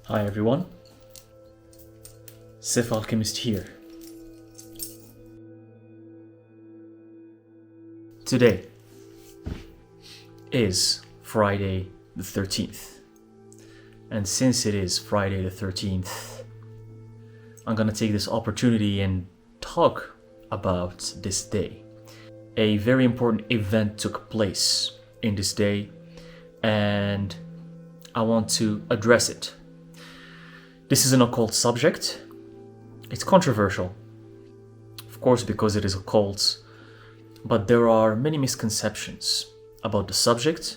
Hi everyone, Sif Alchemist here. Today is Friday the 13th, and since it is Friday the 13th, I'm gonna take this opportunity and talk about this day. A very important event took place in this day, and I want to address it. This is an occult subject. It's controversial, of course, because it is occult, but there are many misconceptions about the subject,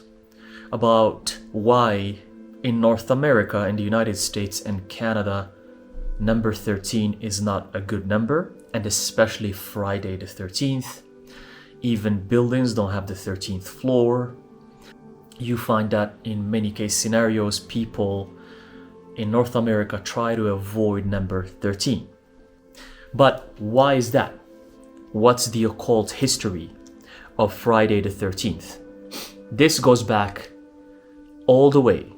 about why in North America, in the United States and Canada, number 13 is not a good number, and especially Friday the 13th. Even buildings don't have the 13th floor. You find that in many case scenarios, people in North America try to avoid number 13. But why is that? What's the occult history of Friday the 13th? This goes back all the way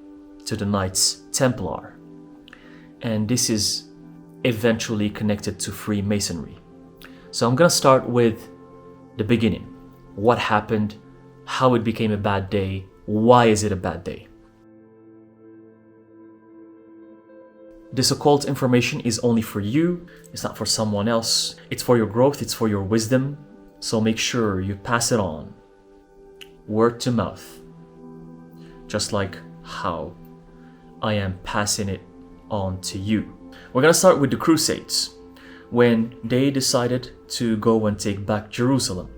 to the Knights Templar, and this is eventually connected to Freemasonry. So I'm gonna start with the beginning. What happened? How it became a bad day? Why is it a bad day? This occult information is only for you. It's not for someone else. It's for your growth. It's for your wisdom. So make sure you pass it on, word to mouth, just like how I am passing it on to you. We're gonna start with the Crusades, when they decided to go and take back Jerusalem.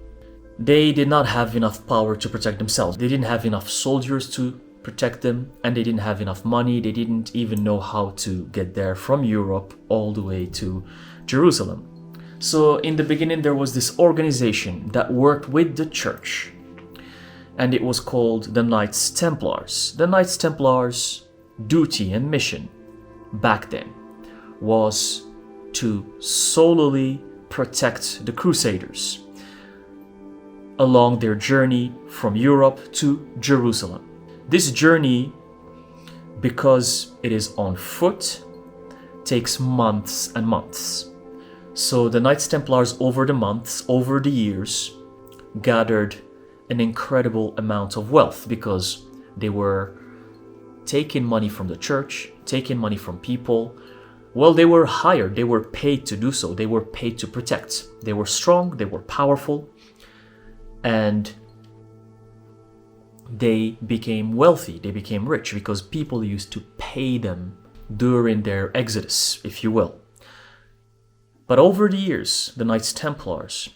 They did not have enough power to protect themselves. They didn't have enough soldiers to protect them, and they didn't have enough money. They didn't even know how to get there from Europe all the way to Jerusalem. So in the beginning, there was this organization that worked with the church, and it was called the Knights Templars. The Knights Templars' duty and mission back then was to solely protect the Crusaders along their journey from Europe to Jerusalem. This journey, because it is on foot, takes months and months. So the Knights Templars, over the months, over the years, gathered an incredible amount of wealth because they were taking money from the church, taking money from people. Well, they were hired, they were paid to do so, they were paid to protect. They were strong, they were powerful, and they became wealthy, they became rich because people used to pay them during their exodus, if you will. But over the years, the Knights Templars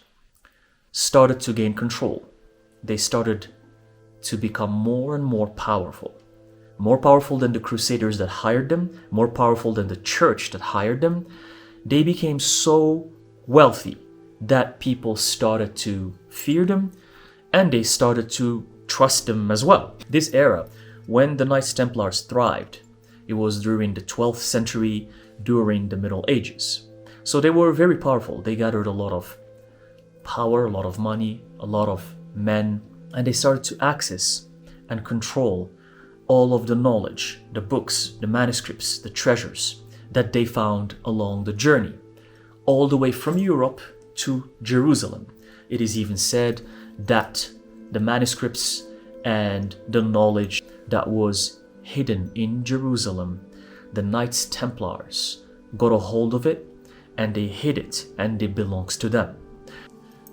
started to gain control. They started to become more and more powerful than the Crusaders that hired them, more powerful than the church that hired them. They became so wealthy that people started to fear them, and they started to trust them as well. This era, when the Knights Templars thrived, it was during the 12th century, during the Middle Ages. So they were very powerful. They gathered a lot of power, a lot of money, a lot of men, and they started to access and control all of the knowledge, the books, the manuscripts, the treasures that they found along the journey, all the way from Europe to Jerusalem. It is even said that the manuscripts and the knowledge that was hidden in Jerusalem, the Knights Templars got a hold of it and they hid it, and it belongs to them.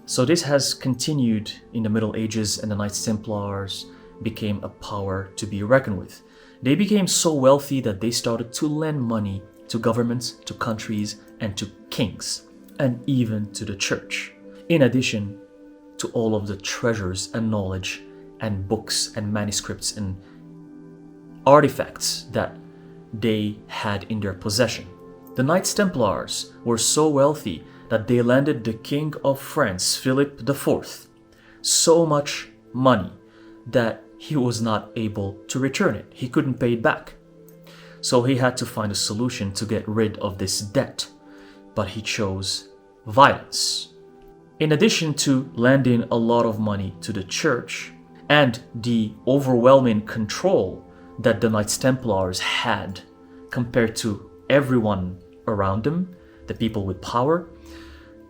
So this has continued in the Middle Ages, and the Knights Templars became a power to be reckoned with. They became so wealthy that they started to lend money to governments, to countries, and to kings, and even to the church, in addition to all of the treasures and knowledge and books and manuscripts and artifacts that they had in their possession. The Knights Templars were so wealthy that they lended the King of France, Philip IV, so much money that he was not able to return it. He couldn't pay it back. So he had to find a solution to get rid of this debt, but he chose violence. In addition to lending a lot of money to the church and the overwhelming control that the Knights Templars had compared to everyone around them, the people with power,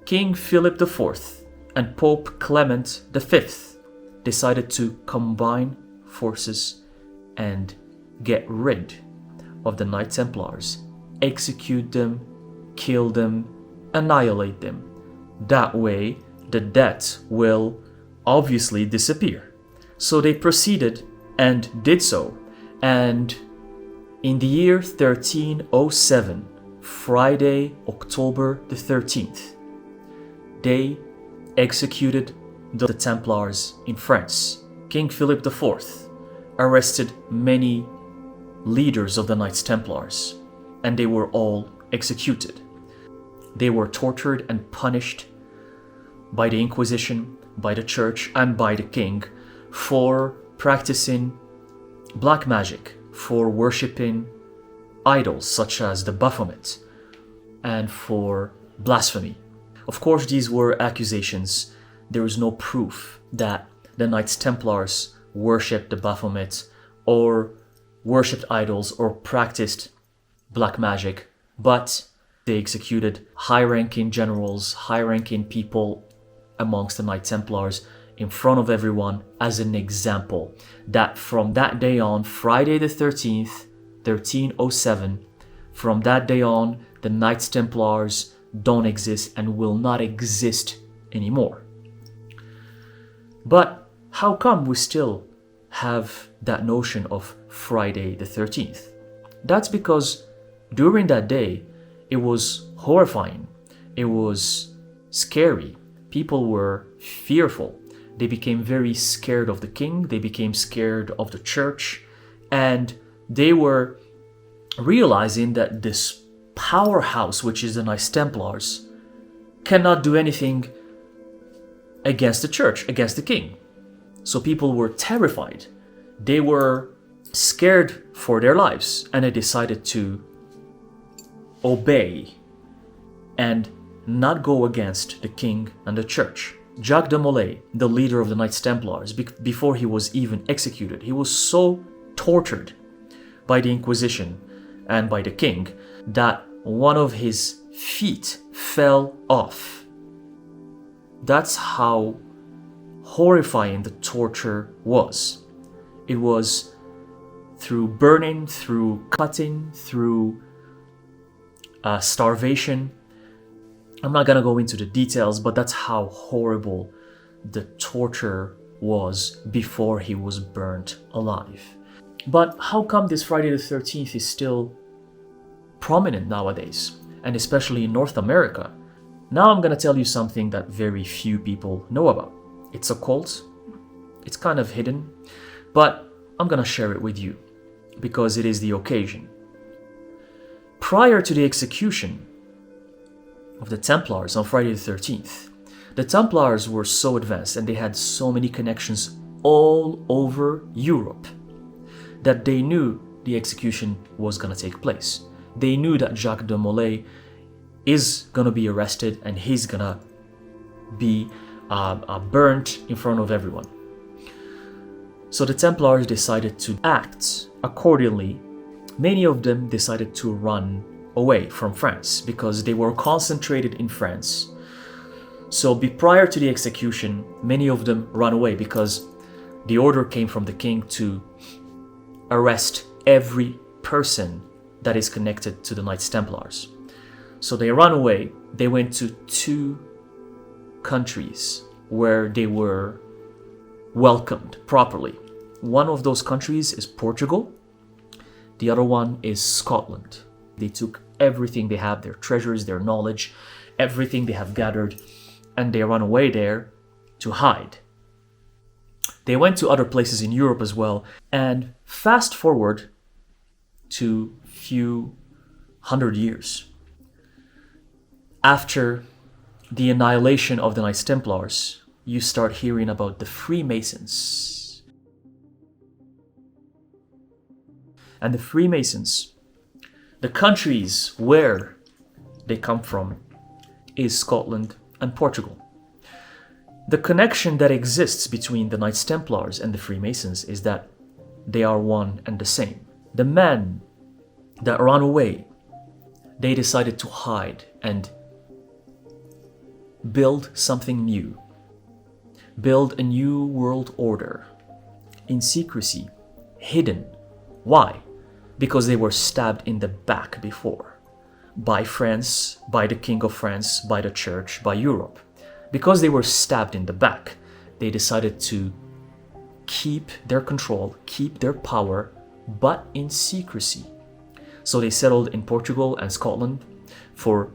King Philip IV and Pope Clement V decided to combine forces and get rid of the Knights Templars, execute them, kill them, annihilate them. That way, the debt will obviously disappear. So they proceeded and did so. And in the year 1307, Friday, October the 13th, they executed the Templars in France. King Philip IV arrested many leaders of the Knights Templars, and they were all executed. They were tortured and punished by the Inquisition, by the Church, and by the King for practicing black magic, for worshipping idols such as the Baphomet, and for blasphemy. Of course, these were accusations. There is no proof that the Knights Templars worshipped the Baphomet or worshipped idols or practiced black magic, but they executed high-ranking generals, high-ranking people amongst the Knights Templars in front of everyone as an example that from that day on, Friday the 13th, 1307, from that day on, the Knights Templars don't exist and will not exist anymore. But how come we still have that notion of Friday the 13th? That's because during that day, it was horrifying. It was scary. People were fearful. They became very scared of the king. They became scared of the church. And they were realizing that this powerhouse, which is the Knights Templars, cannot do anything against the church, against the king. So people were terrified. They were scared for their lives, and they decided to obey and not go against the king and the church. Jacques de Molay, the leader of the Knights Templars, before he was even executed, he was so tortured by the Inquisition and by the king that one of his feet fell off. That's how horrifying the torture was. It was through burning, through cutting, through starvation. I'm not gonna go into the details, but that's how horrible the torture was before he was burnt alive. But how come this Friday the 13th is still prominent nowadays, and especially in North America? Now I'm gonna tell you something that very few people know about. It's occult, it's kind of hidden, but I'm gonna share it with you because it is the occasion. Prior to the execution of the Templars on Friday the 13th, the Templars were so advanced and they had so many connections all over Europe that they knew the execution was going to take place. They knew that Jacques de Molay is going to be arrested and he's going to be burnt in front of everyone. So the Templars decided to act accordingly. Many of them decided to run away from France because they were concentrated in France. So prior to the execution, many of them ran away because the order came from the king to arrest every person that is connected to the Knights Templars. So they ran away. They went to 2 countries where they were welcomed properly. One of those countries is Portugal. The other one is Scotland. They took everything they have, their treasures, their knowledge, everything they have gathered, and they ran away there to hide. They went to other places in Europe as well. And fast forward to few hundred years. After the annihilation of the Knights Templars, you start hearing about the Freemasons. And the Freemasons, the countries where they come from is Scotland and Portugal. The connection that exists between the Knights Templars and the Freemasons is that they are one and the same. The man that ran away, they decided to hide and build something new. Build a new world order. In secrecy, hidden. Why? Because they were stabbed in the back before. By France, by the King of France, by the Church, by Europe. Because they were stabbed in the back, they decided to keep their control, keep their power, but in secrecy. So they settled in Portugal and Scotland for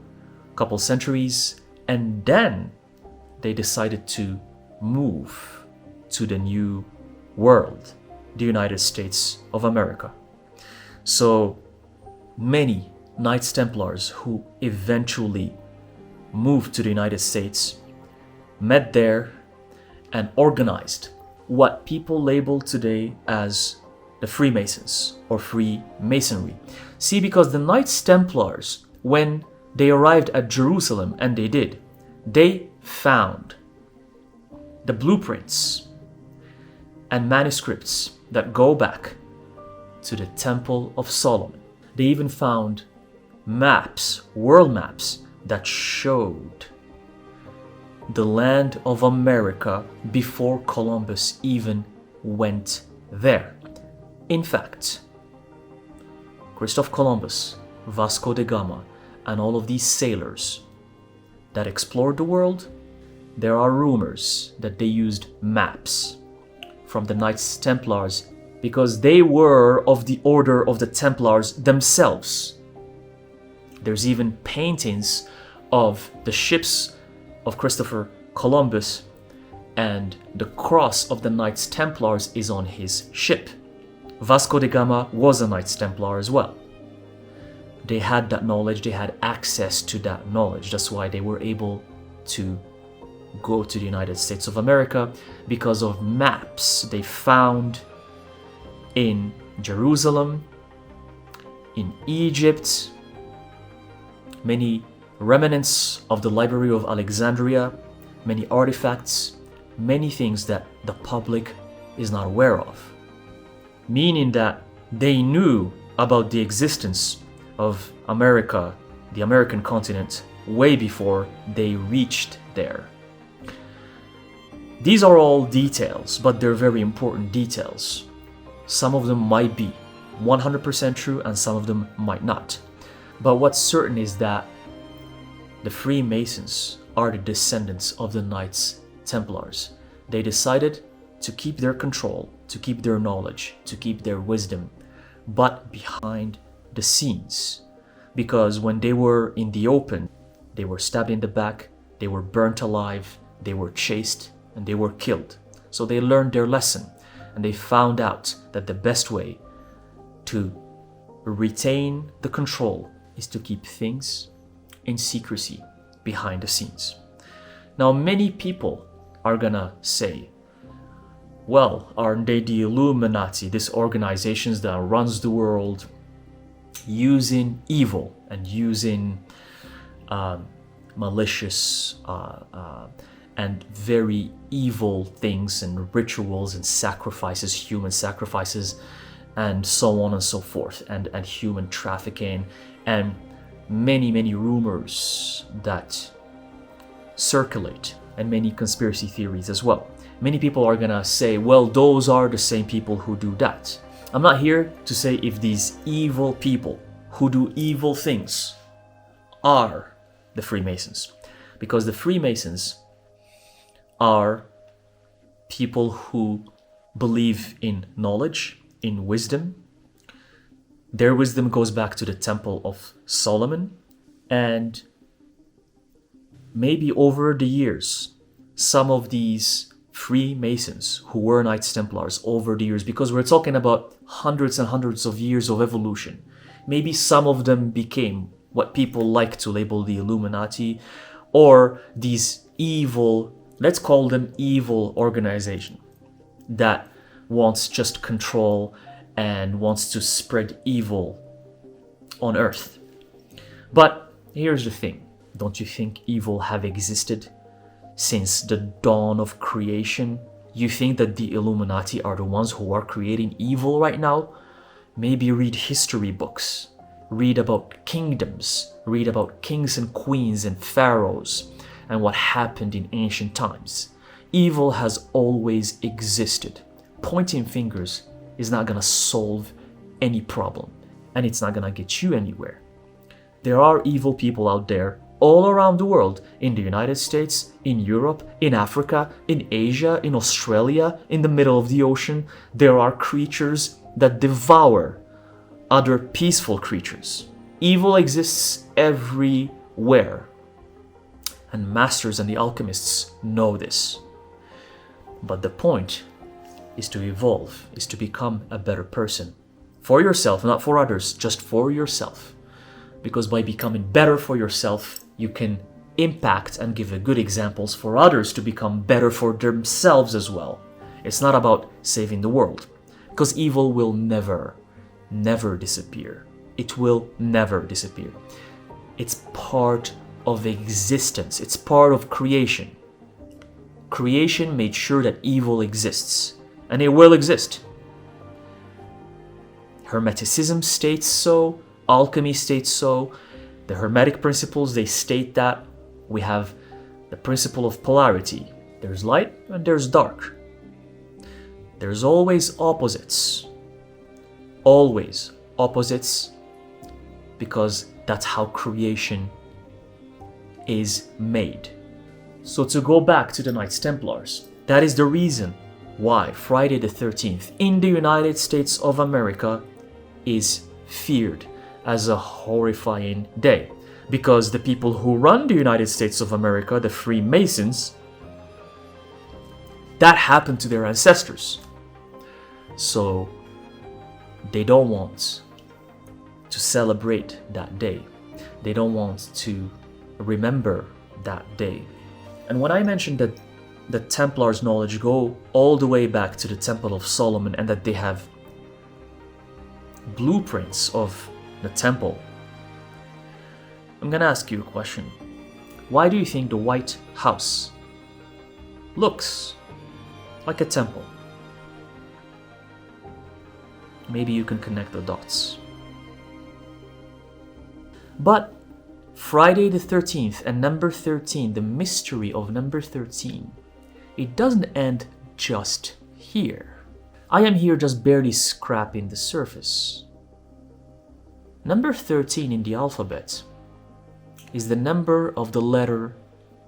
a couple centuries, and then they decided to move to the new world, the United States of America. So many Knights Templars who eventually moved to the United States met there and organized what people label today as the Freemasons or Freemasonry. See, because the Knights Templars, when they arrived at Jerusalem, and they found the blueprints and manuscripts that go back to the Temple of Solomon. They even found maps, world maps, that showed the land of America before Columbus even went there. In fact, Christopher Columbus, Vasco da Gama, and all of these sailors that explored the world, there are rumors that they used maps from the Knights Templars because they were of the order of the Templars themselves. There's even paintings of the ships of Christopher Columbus, and the cross of the Knights Templars is on his ship. Vasco da Gama was a Knights Templar as well. They had that knowledge, they had access to that knowledge. That's why they were able to go to the United States of America, because of maps they found in Jerusalem, in Egypt, many remnants of the Library of Alexandria, many artifacts, many things that the public is not aware of. Meaning that they knew about the existence of America, the American continent, way before they reached there. These are all details, but they're very important details. Some of them might be 100% true and some of them might not. But what's certain is that the Freemasons are the descendants of the Knights Templars. They decided to keep their control, to keep their knowledge, to keep their wisdom, but behind the scenes. Because when they were in the open, they were stabbed in the back, they were burnt alive, they were chased, and they were killed. So they learned their lesson, and they found out that the best way to retain the control is to keep things in secrecy behind the scenes. Now, many people are gonna say, well, aren't they the Illuminati, this organization that runs the world using evil and using malicious and very evil things and rituals and sacrifices, human sacrifices, and so on and so forth, and human trafficking, and many rumors that circulate, and many conspiracy theories as well. Many people are gonna say, well, those are the same people who do that. I'm not here to say if these evil people who do evil things are the Freemasons, because the Freemasons are people who believe in knowledge, in wisdom. Their wisdom goes back to the Temple of Solomon, and maybe over the years, some of these Freemasons who were Knights Templars over the years, because we're talking about hundreds and hundreds of years of evolution, maybe some of them became what people like to label the Illuminati, or these evil, let's call them evil organization that wants just control and wants to spread evil on earth. But here's the thing, don't you think evil have existed since the dawn of creation? You think that the Illuminati are the ones who are creating evil right now? Maybe read history books. read about kingdoms, read about kings and queens and pharaohs and what happened in ancient times. Evil has always existed. Pointing fingers is not going to solve any problem, and it's not going to get you anywhere. There are evil people out there all around the world, in the United States, in Europe, in Africa, in Asia, in Australia, in the middle of the ocean. There are creatures that devour other peaceful creatures. Evil exists everywhere. And masters and the alchemists know this. But the point is to evolve, is to become a better person. For yourself, not for others, just for yourself. Because by becoming better for yourself, you can impact and give good examples for others to become better for themselves as well. It's not about saving the world. Because evil will never disappear. It will never disappear. It's part of existence. It's part of creation. Creation made sure that evil exists, and it will exist. Hermeticism states so, alchemy states so. The Hermetic principles, they state that we have the principle of polarity. There's light and there's dark. There's always opposites. Always opposites, because that's how creation is made. So to go back to the Knights Templars, that is the reason why Friday the 13th in the United States of America is feared as a horrifying day. Because the people who run the United States of America, the Freemasons, that happened to their ancestors. So they don't want to celebrate that day. They don't want to remember that day. And when I mentioned that the Templars' knowledge go all the way back to the Temple of Solomon and that they have blueprints of the temple, I'm gonna ask you a question. Why do you think the White House looks like a temple? Maybe you can connect the dots. But Friday the 13th and number 13, the mystery of number 13, it doesn't end just here. I am here just barely scraping the surface. Number 13 in the alphabet is the number of the letter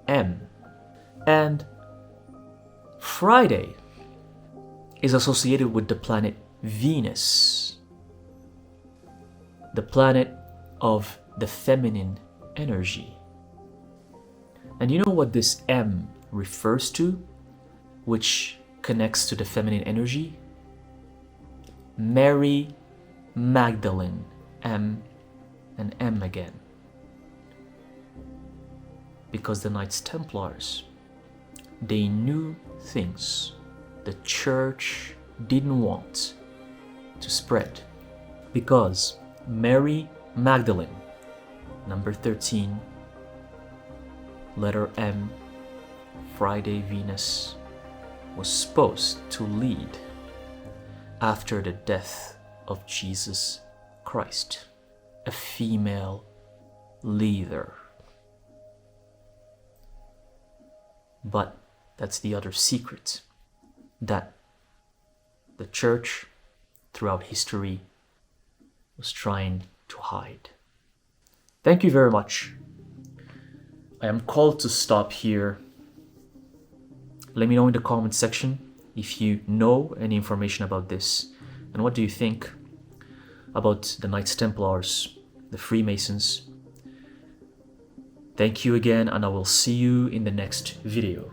M. And Friday is associated with the planet Venus, the planet of the feminine energy. And you know what this M refers to, which connects to the feminine energy? Mary Magdalene, M and M again. Because the Knights Templars, they knew things the church didn't want to spread. Because Mary Magdalene, number 13, letter M, Friday Venus, was supposed to lead after the death of Jesus Christ, a female leader. But that's the other secret that the church throughout history was trying to hide. Thank you very much. I am called to stop here. Let me know in the comment section if you know any information about this, and what do you think about the Knights Templars, the Freemasons. Thank you again, and I will see you in the next video.